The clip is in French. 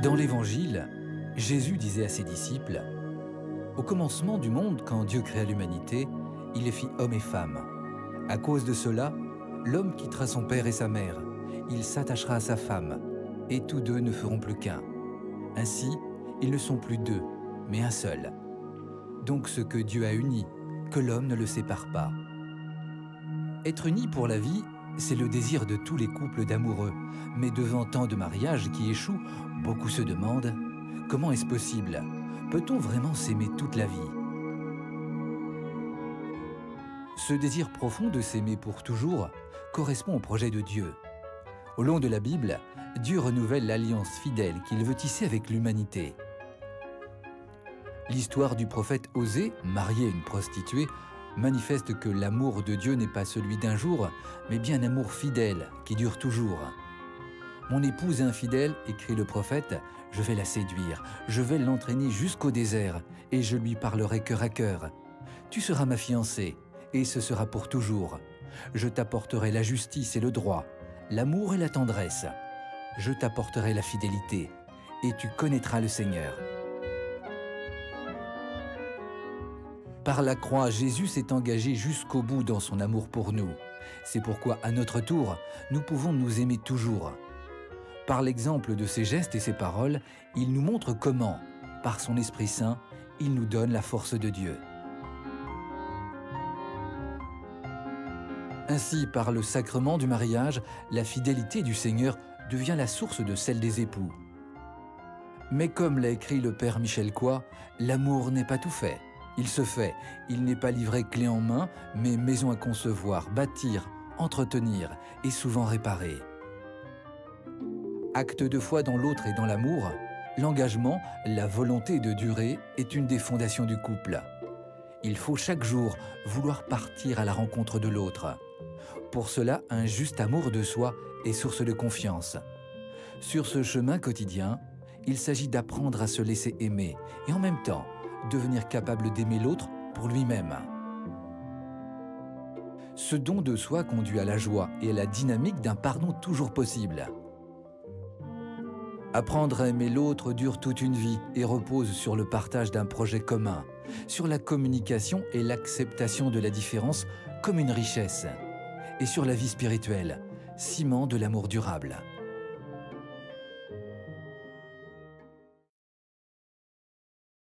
Dans l'Évangile, Jésus disait à ses disciples: « Au commencement du monde, quand Dieu créa l'humanité, il les fit hommes et femmes. À cause de cela, l'homme quittera son père et sa mère, il s'attachera à sa femme, et tous deux ne feront plus qu'un. Ainsi, ils ne sont plus deux, mais un seul. Donc ce que Dieu a uni, que l'homme ne le sépare pas. » Être unis pour la vie, c'est le désir de tous les couples d'amoureux. Mais devant tant de mariages qui échouent, beaucoup se demandent: comment est-ce possible? Peut-on vraiment s'aimer toute la vie? Ce désir profond de s'aimer pour toujours correspond au projet de Dieu. Au long de la Bible, Dieu renouvelle l'alliance fidèle qu'il veut tisser avec l'humanité. L'histoire du prophète Osée, marié à une prostituée, manifeste que l'amour de Dieu n'est pas celui d'un jour, mais bien un amour fidèle qui dure toujours. « Mon épouse infidèle, écrit le prophète, je vais la séduire, je vais l'entraîner jusqu'au désert, et je lui parlerai cœur à cœur. Tu seras ma fiancée, et ce sera pour toujours. Je t'apporterai la justice et le droit, l'amour et la tendresse. Je t'apporterai la fidélité, et tu connaîtras le Seigneur. » Par la croix, Jésus s'est engagé jusqu'au bout dans son amour pour nous. C'est pourquoi, à notre tour, nous pouvons nous aimer toujours. Par l'exemple de ses gestes et ses paroles, il nous montre comment, par son Esprit Saint, il nous donne la force de Dieu. Ainsi, par le sacrement du mariage, la fidélité du Seigneur devient la source de celle des époux. Mais comme l'a écrit le Père Michel Coy, l'amour n'est pas tout fait. Il se fait, il n'est pas livré clé en main, mais maison à concevoir, bâtir, entretenir et souvent réparer. Acte de foi dans l'autre et dans l'amour, l'engagement, la volonté de durer est une des fondations du couple. Il faut chaque jour vouloir partir à la rencontre de l'autre. Pour cela, un juste amour de soi est source de confiance. Sur ce chemin quotidien, il s'agit d'apprendre à se laisser aimer et en même temps, devenir capable d'aimer l'autre pour lui-même. Ce don de soi conduit à la joie et à la dynamique d'un pardon toujours possible. Apprendre à aimer l'autre dure toute une vie et repose sur le partage d'un projet commun, sur la communication et l'acceptation de la différence comme une richesse, et sur la vie spirituelle, ciment de l'amour durable.